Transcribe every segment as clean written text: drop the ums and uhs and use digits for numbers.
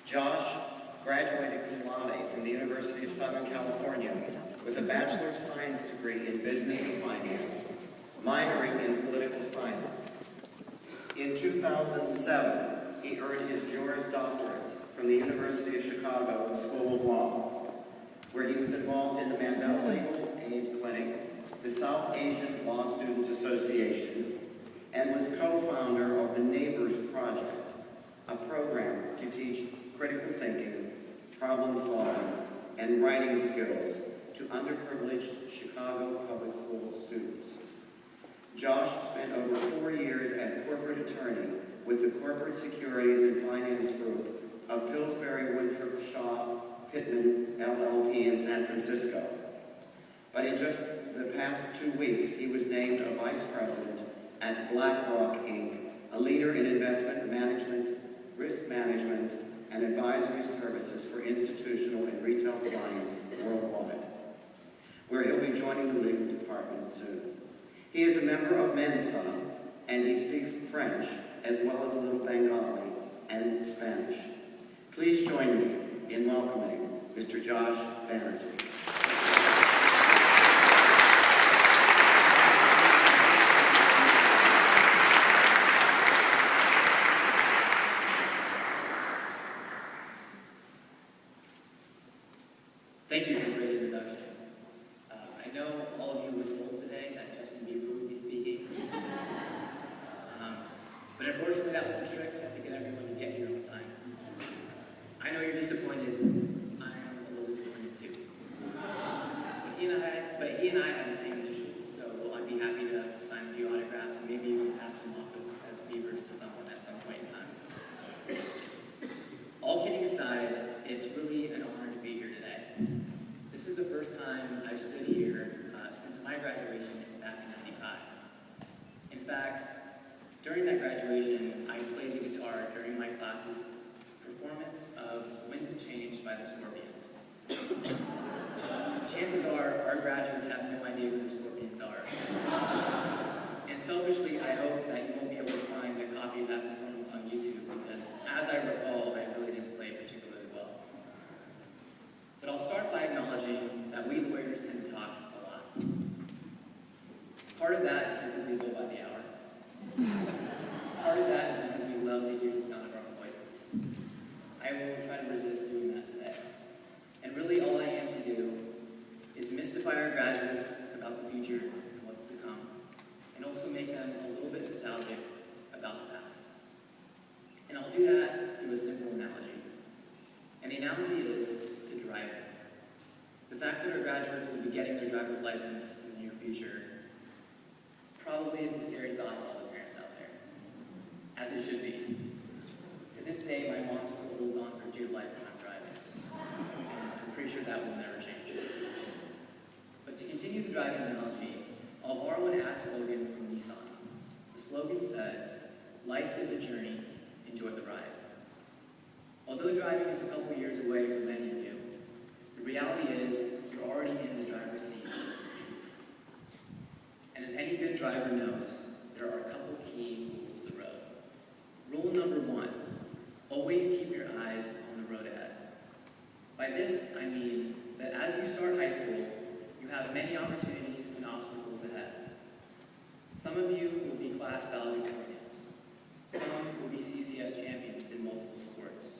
Josh graduated cum laude from the University of Southern California with a Bachelor of Science degree in Business and Finance, minoring in Political Science. In 2007, he earned his Juris Doctorate from the University of Chicago School of Law, where he was involved in the Mandela Legal Aid Clinic, the South Asian Law Students Association, and was co-founder of the Neighbors Project, a program to teach critical thinking, problem solving, and writing skills to underprivileged Chicago public school students. Josh spent over 4 years as corporate attorney with the Corporate Securities and Finance Group of Pillsbury Winthrop Shaw Pittman LLP in San Francisco. But in just the past 2 weeks, he was named a vice president at BlackRock, Inc., a leader in investment management, risk management, and advisory services for institutional and retail clients worldwide, where he'll be joining the legal department soon. He is a member of Mensa, and he speaks French, as well as a little Bengali and Spanish. Please join me in welcoming Mr. Josh Banerjee. Thank you for the great introduction. I know all of you were told today that Justin Bieber would be speaking. But unfortunately that was a trick just to get everyone to get here on time. I know you're disappointed. I am a little disappointed too. But he and I have the same initials, so I'd be happy to sign a few autographs and maybe even pass them off as Biebers to someone at some point in time. All kidding aside, it's really an honor to be here today. This is the first time I've stood here since my graduation back in '95. In fact, during that graduation, I played the guitar during my class's performance of Winds of Change by the Scorpions. Chances are, our graduates have no idea who the Scorpions are. And selfishly, I hope that you won't be able to find a copy of that performance on YouTube, because as I recall, I really didn't play particularly well. But I'll start by acknowledging that we lawyers tend to talk a lot. Part of that is because we go by the hour. Part of that is because we love to hear the sound of our own voices. I will try to resist doing that today. And really all I aim to do is mystify our graduates about the future and what's to come, and also make them a little bit nostalgic about the past. And I'll do that through a simple analogy. And the analogy is to driving. The fact that our graduates will be getting their driver's license in the near future probably is a scary thought to all the parents out there, as it should be. To this day, my mom still holds on for dear life when I'm driving. And I'm pretty sure that will never change. But to continue the driving analogy, I'll borrow an ad slogan from Nissan. The slogan said, "Life is a journey, enjoy the ride." Although driving is a couple years away for many of you, the reality is you're already in the driver's seat, so to speak. And as any good driver knows, there are a couple key rules to the road. Rule number 1, always keep your eyes on the road ahead. By this, I mean that as you start high school, you have many opportunities and obstacles ahead. Some of you will be class valedictorians. Some will be CCS champions in multiple sports.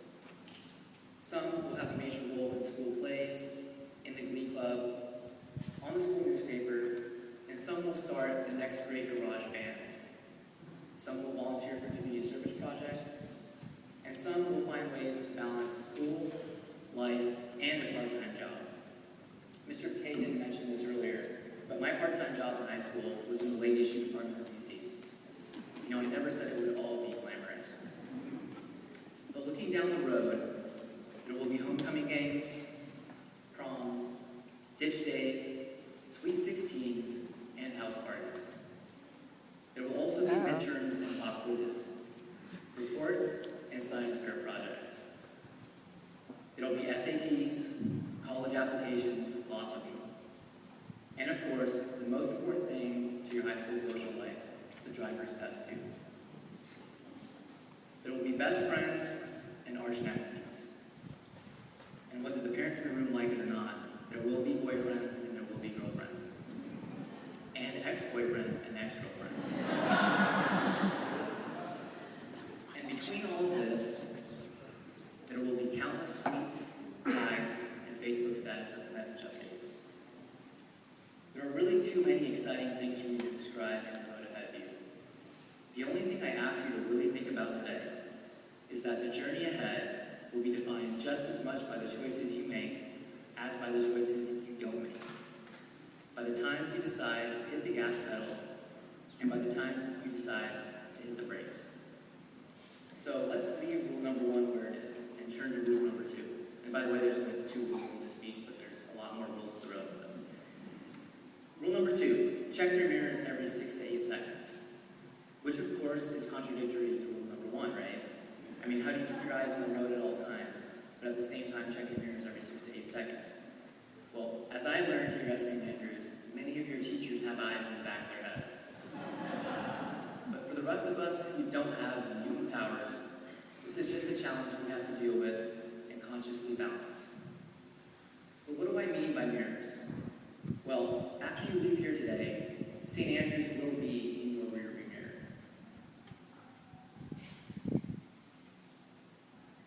Some will have a major role in school plays, in the glee club, on the school newspaper, and some will start the next great garage band. Some will volunteer for community service projects, and some will find ways to balance school, life, and a part-time job. Mr. K didn't mention this earlier, but my part-time job in high school was in the late issue department of VCs. You know, I never said it would all be glamorous. But looking down the road, there will be homecoming games, proms, ditch days, sweet 16s, and house parties. There will also be midterms and pop quizzes, reports, and science fair projects. There will be SATs, college applications, lots of them. And of course, the most important thing to your high school social life, the driver's test too. There will be best friends and arch nemesis. And whether the parents in the room like it or not, there will be boyfriends and there will be girlfriends. And ex-boyfriends and ex-girlfriends. And between all of this, there will be countless tweets, tags, and Facebook status with message updates. There are really too many exciting things for me to describe in the road ahead of you. The only thing I ask you to really think about today is that the journey ahead will be defined just as much by the choices you make as by the choices you don't make. By the time you decide to hit the gas pedal, and by the time you decide to hit the brakes. So let's leave rule number 1 where it is, and turn to rule number 2. And by the way, there's only 2 rules in this speech, but there's a lot more rules to the road. So. Rule number 2, check your mirrors every 6 to 8 seconds. Which of course is contradictory to rule number 1, right? I mean, how do you keep your eyes on the road at all times, but at the same time check your mirrors every 6 to 8 seconds? Well, as I learned here at St. Andrews, many of your teachers have eyes in the back of their heads. But for the rest of us who don't have mutant powers, this is just a challenge we have to deal with and consciously balance. But what do I mean by mirrors? Well, after you leave here today, St. Andrews will be in your rearview mirror.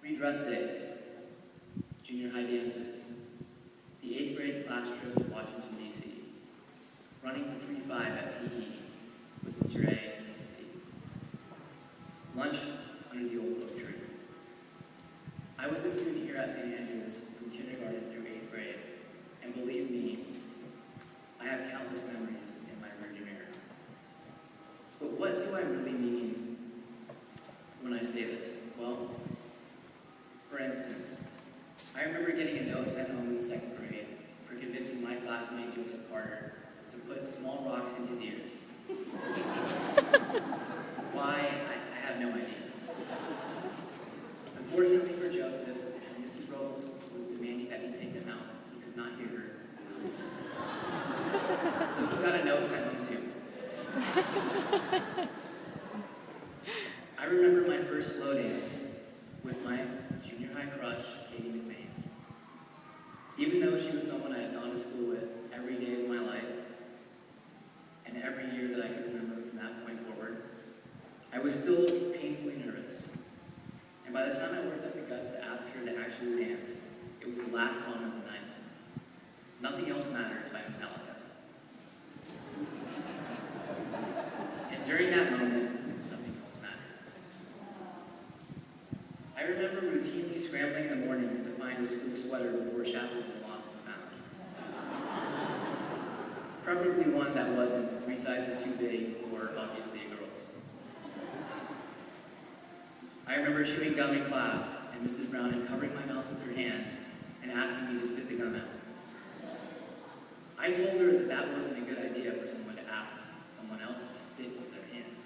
Redress days, junior high dances, the 8th grade class trip to Washington, D.C., running the 3-5 at PE with Mr. A and Mrs. T, lunch under the old oak tree. I was a student here at St. Andrews from kindergarten through 8th grade, and believe me, I have countless memories in my rearview mirror. But what do I really mean when I say this? Well, for instance, I remember getting a note sent home in the 2nd grade for convincing my classmate Joseph Carter to put small rocks in his ears. Why? I have no idea. Unfortunately for Joseph, Mrs. Robles was demanding that he take them out. He could not hear her. So he got a note sent home too. I remember my first slow dance with my junior high crush, Katie McMains. Even though she was someone I had gone to school with every day of my life, and every year that I could remember from that point forward, I was still painfully nervous. And by the time I worked up the guts to ask her to actually dance, it was the last song of the night. Nothing Else Matters by Metallica. And during that moment, nothing else mattered. I remember routinely scrambling in the mornings to find a school sweater before chapel was lost and found. Preferably one that wasn't 3 sizes too big or obviously a girl's. I remember chewing gum in class and Mrs. Brown covering my mouth with her hand and asking me to spit the gum out. I told her that that wasn't a good idea for someone to ask someone else to spit with their hand.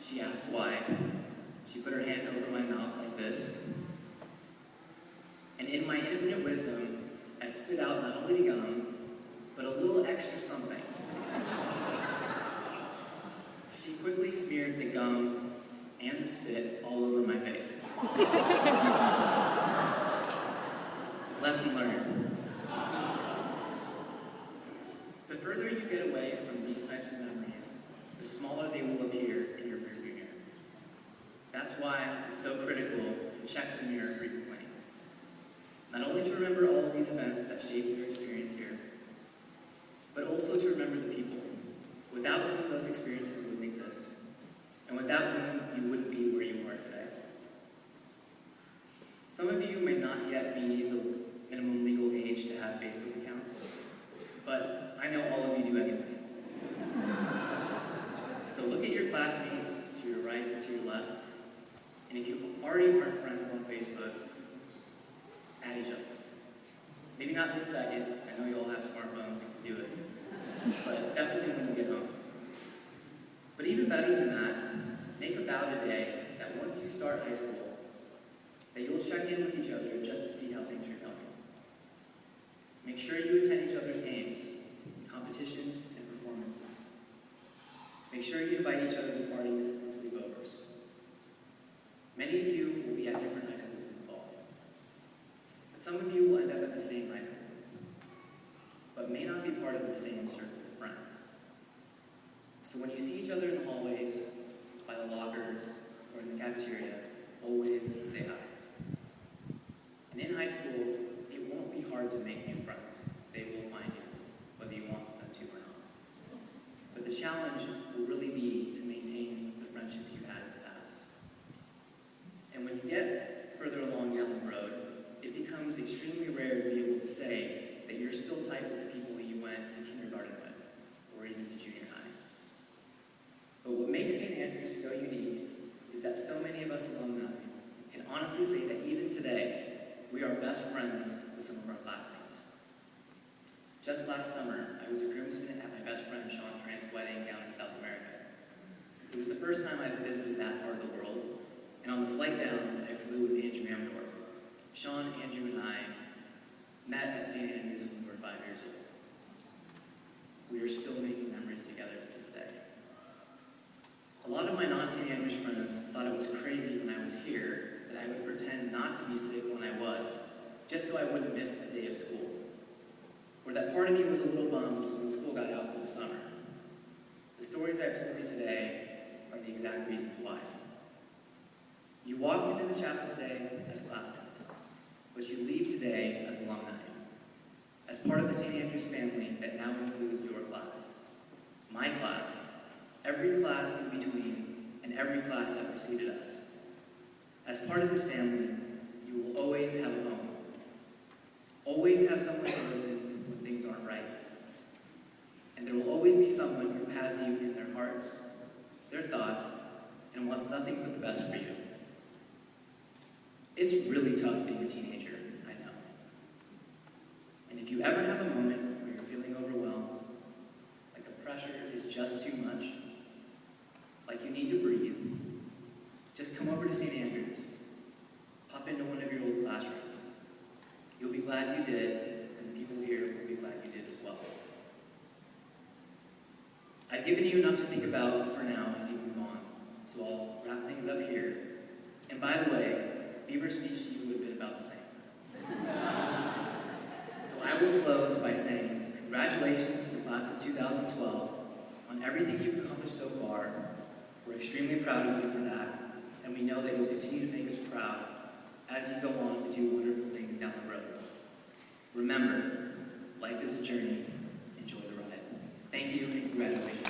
She asked why. She put her hand over my mouth like this. And in my infinite wisdom, I spit out not only the gum, but a little extra something. She quickly smeared the gum and the spit all over my face. Lesson learned. The further you get away from these types of memories, the smaller they will appear in your rearview mirror. That's why it's so critical to check the mirror frequently. Not only to remember all of these events that shaped your experience here, but also to remember the people, without whom those experiences wouldn't exist, and without whom you wouldn't be where you are today. Some of you may not yet be the minimum legal age to have Facebook accounts, but I know all of you do anyway. So look at your classmates to your right and to your left, and if you already aren't friends on Facebook, add each other. Maybe not this second, I know you all have smartphones and can do it, but definitely when you get home. But even better than that, make a vow today that once you start high school, that you'll check in with each other just to see how things are going. Make sure you attend each other's games, competitions, and performances. Make sure you invite each other to parties and sleepovers. Many of you will be at different high schools in the fall. But some of you will end up at the same high school, but may not be part of the same circle of friends. So when you see each other in the hallways, by the lockers, or in the cafeteria, always say hi. And in high school, it won't be hard to make new friends. They will find you, whether you want them to or not. But the challenge will really be to maintain the friendships you had in the past. And when you get further along down the road, it becomes extremely rare to be able to say that you're still tight with the people that you went to kindergarten with, or even to junior high. But what makes St. Andrews so unique is that so many of us alumni can honestly say that even today, we are best friends with some of our classmates. Just last summer, I was a groomsman at my best friend Sean Trant's wedding down in South America. It was the first time I had visited that part of the world, and on the flight down, I flew with Andrew Amdor. Sean, Andrew, and I met at St. Andrews when we were 5 years old. We are still making memories together to this day. A lot of my non-St. Andrews friends thought it was crazy when I was here that I would pretend not to be sick when I was, just so I wouldn't miss a day of school. Or that part of me was a little bummed when school got out for the summer. The stories I've told you today are the exact reasons why. You walked into the chapel today as classmates, but you leave today as alumni, as part of the St. Andrews family that now includes your class, my class, every class in between, and every class that preceded us. As part of this family, you will always have a home. Always have someone to listen when things aren't right. And there will always be someone who has you in their hearts, their thoughts, and wants nothing but the best for you. It's really tough being a teenager, I know. And if you ever have a moment where you're feeling overwhelmed, like the pressure is just too much, like you need to breathe, just come over to St. Andrews, pop into one of your old classrooms. You'll be glad you did, and the people here will be glad you did as well. I've given you enough to think about for now as you move on, so I'll wrap things up here. And by the way, Bieber's speech to you would have been about the same. So I will close by saying congratulations to the class of 2012 on everything you've accomplished so far. We're extremely proud of you for that, and we know that you'll continue to make us proud as you go on to do wonderful things down the road. Remember, life is a journey. Enjoy the ride. Thank you, and congratulations.